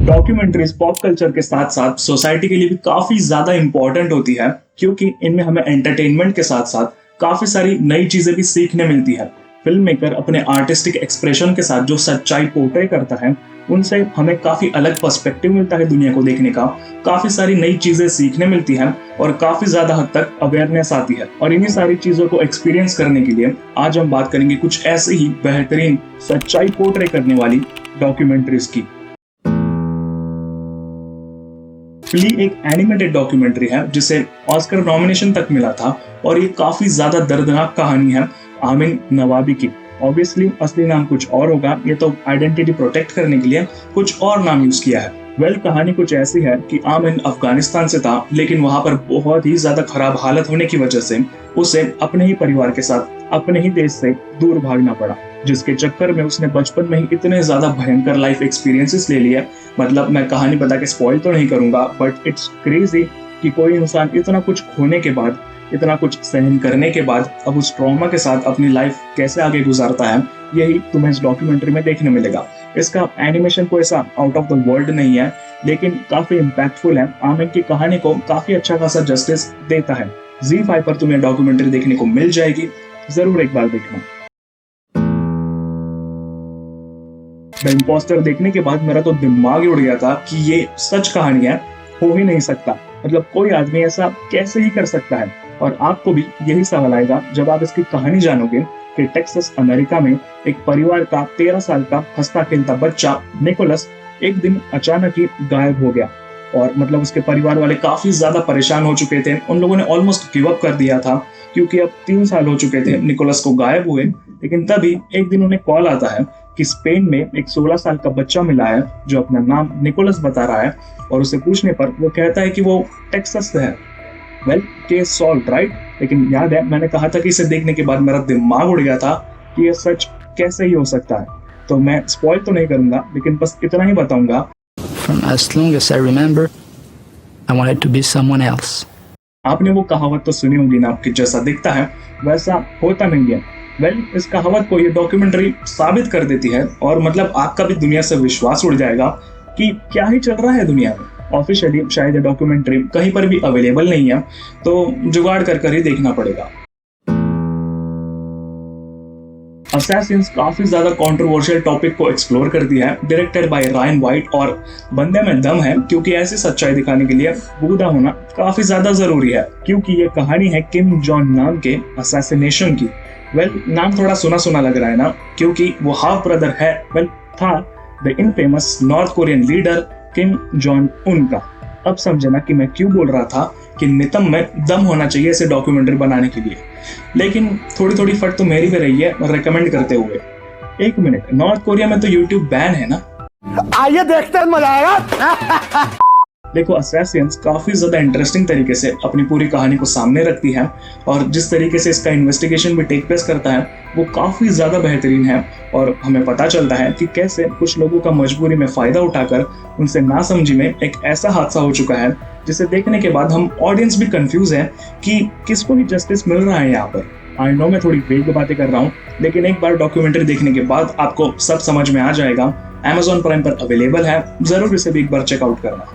Documentaries pop culture के साथ साथ सोसाइटी के लिए भी काफी ज्यादा इंपॉर्टेंट होती है, क्योंकि इनमें हमें एंटरटेनमेंट के साथ साथ काफी सारी नई चीजें भी सीखने मिलती है। फिल्म मेकर अपने आर्टिस्टिक एक्सप्रेशन के साथ जो सच्चाई पोर्ट्रे करता है, उनसे हमें काफी अलग पर्सपेक्टिव मिलता है दुनिया को देखने का। काफी सारी नई चीजें सीखने मिलती हैं और काफी ज्यादा हद तक अवेयरनेस आती है। और इन्हीं सारी चीजों को एक्सपीरियंस करने के लिए आज हम बात करेंगे कुछ ऐसे ही बेहतरीन सच्चाई पोर्ट्रे करने वाली डॉक्यूमेंट्रीज की। फ्ली एक एनिमेटेड डॉक्यूमेंट्री है जिसे ऑस्कर नॉमिनेशन तक मिला था और ये काफी ज्यादा दर्दनाक कहानी है आमिन नवाबी की। ऑब्वियसली असली नाम कुछ और होगा, ये तो आइडेंटिटी प्रोटेक्ट करने के लिए कुछ और नाम यूज किया है। कहानी कुछ ऐसी है कि आमिन अफगानिस्तान से था, लेकिन वहां पर बहुत ही ज्यादा खराब हालत होने की वजह से उसे अपने ही परिवार के साथ अपने ही देश से दूर भागना पड़ा, जिसके चक्कर में उसने बचपन में ही इतने ज्यादा भयंकर लाइफ एक्सपीरियंसेस ले लिए। मतलब मैं कहानी बता के स्पॉइल तो नहीं करूंगा, बट इट्स क्रेजी कि कोई इंसान इतना कुछ खोने के बाद, इतना कुछ सहन करने के बाद अब उस ट्रॉमा के साथ अपनी लाइफ कैसे आगे गुजारता है, यही तुम्हें इस डॉक्यूमेंट्री में देखने मिलेगा। इसका एनिमेशन कोई ऐसा आउट ऑफ द वर्ल्ड नहीं है, लेकिन काफी इम्पैक्टफुल है। आमिन की कहानी को काफी अच्छा खासा जस्टिस देता है। ZEE5 पर तुम्हें डॉक्यूमेंट्री देखने को मिल जाएगी, जरूर एक बार देखना। द इम्पोस्टर देखने के बाद मेरा तो दिमाग ही उड़ गया था कि ये सच कहानी है, हो ही नहीं सकता। मतलब कोई आदमी ऐसा कैसे ही कर सकता है। और आपको भी यही सवाल आएगा जब आप इसकी कहानी जानोगे कि टेक्सास अमेरिका में एक परिवार का 13 साल का हंसता खेलता बच्चा निकोलस एक दिन अचानक ही गायब हो गया। और मतलब उसके परिवार वाले काफी ज्यादा परेशान हो चुके थे। उन लोगों ने ऑलमोस्ट गिव अप कर दिया था, क्योंकि अब 3 साल हो चुके थे निकोलस को गायब हुए। लेकिन तभी एक दिन उन्हें कॉल आता है कि स्पेन में एक 16 साल का बच्चा मिला है जो अपना नाम निकोलस बता रहा है। और उसे पूछने पर वो कहता है कि वो टेक्सास से है। Case solve, right? लेकिन याद है मैंने कहा था कि इसे देखने के बाद मेरा दिमाग उड़ गया था कि ये सच कैसे ही हो सकता है। तो मैं स्पॉइल तो नहीं करूंगा, लेकिन बस इतना ही बताऊंगा। From as long as I remember, I wanted to be someone else. आपने वो कहावत तो सुनी होगी ना कि जैसा दिखता है वैसा होता नहीं है। इस कहावत को ये डॉक्यूमेंट्री साबित कर देती है। और मतलब आपका भी दुनिया से विश्वास उड़ जाएगा कि क्या ही चल रहा है दुनिया में। ऑफिशियली शायद ये डॉक्यूमेंट्री कहीं पर भी अवेलेबल नहीं है, तो जुगाड़ कर ही देखना पड़ेगा। असैसिन्स काफी ज्यादा कंट्रोवर्शियल टॉपिक को एक्सप्लोर कर दिया है, डायरेक्टेड बाय रायन वाइट। और बंदे में दम है, क्योंकि ऐसी सच्चाई दिखाने के लिए बूढ़ा होना काफी ज्यादा जरूरी है। क्योंकि ये कहानी है किम जॉन नाम के असैसिनेशन की। नाम थोड़ा सुना सुना लग रहा है ना, क्योंकि वो हाफ ब्रदर है था the infamous north Korean leader Kim John उन का। अब समझे ना कि मैं क्यों बोल रहा था कि नितम में दम होना चाहिए इसे डॉक्यूमेंट्री बनाने के लिए। लेकिन थोड़ी फट तो मेरी भी रही है रेकमेंड करते हुए। एक मिनट, नॉर्थ कोरिया में तो यूट्यूब बैन है ना? आइए देखते हैं, मजा आएगा। देखो, असैसिन्स काफी ज्यादा इंटरेस्टिंग तरीके से अपनी पूरी कहानी को सामने रखती है। और जिस तरीके से इसका इन्वेस्टिगेशन भी टेक प्लेस करता है वो काफी ज्यादा बेहतरीन है। और हमें पता चलता है कि कैसे कुछ लोगों का मजबूरी में फायदा उठाकर उनसे नासमझी में एक ऐसा हादसा हो चुका है जिसे देखने के बाद हम ऑडियंस भी कंफ्यूज है कि किसको भी जस्टिस मिल रहा है यहाँ पर। आई नो मैं थोड़ी वेग बातें कर रहा हूँ, लेकिन एक बार डॉक्यूमेंट्री देखने के बाद आपको सब समझ में आ जाएगा। Amazon प्राइम पर अवेलेबल है, जरूर इसे भी एक बार चेकआउट करना।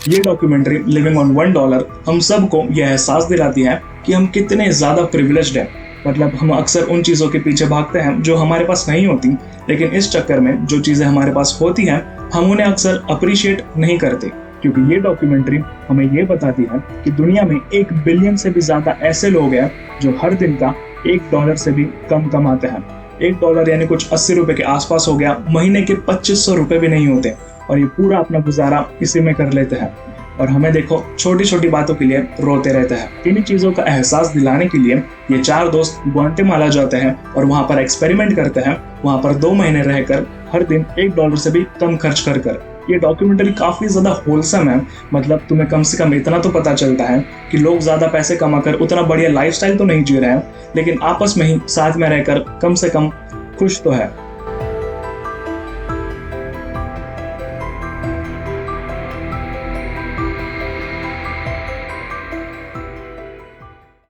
ये डॉक्यूमेंट्री लिविंग ऑन $1 हम सबको यह एहसास दिलाती है कि हम कितने ज्यादा प्रिविलेज्ड हैं। मतलब हम अक्सर उन चीजों के पीछे भागते हैं जो हमारे पास नहीं होती, लेकिन इस चक्कर में जो चीजें हमारे पास होती हैं हम उन्हें अक्सर अप्रिशिएट नहीं करते। क्योंकि ये डॉक्यूमेंट्री हमें ये बताती है कि दुनिया में 1 बिलियन से भी ज्यादा ऐसे लोग हैं जो हर दिन का $1 से भी कम कमाते हैं। $1 यानी कुछ 80 रुपए के आसपास हो गया। महीने के 2500 रुपए भी नहीं होते और ये पूरा अपना गुजारा इसी में कर लेते हैं। और हमें देखो छोटी छोटी बातों के लिए रोते रहते हैं। इन्हीं चीजों का एहसास दिलाने के लिए ये 4 दोस्त ग्वाटेमाला जाते हैं और वहां पर एक्सपेरिमेंट करते हैं। वहां पर 2 महीने रहकर हर दिन $1 से भी कम खर्च कर ये डॉक्यूमेंट्री काफी ज्यादा होलसम है। मतलब तुम्हें कम से कम इतना तो पता चलता है कि लोग ज्यादा पैसे कमाकर उतना बढ़िया लाइफस्टाइल तो नहीं जी रहे हैं, लेकिन आपस में ही साथ में रहकर कम से कम खुश तो है।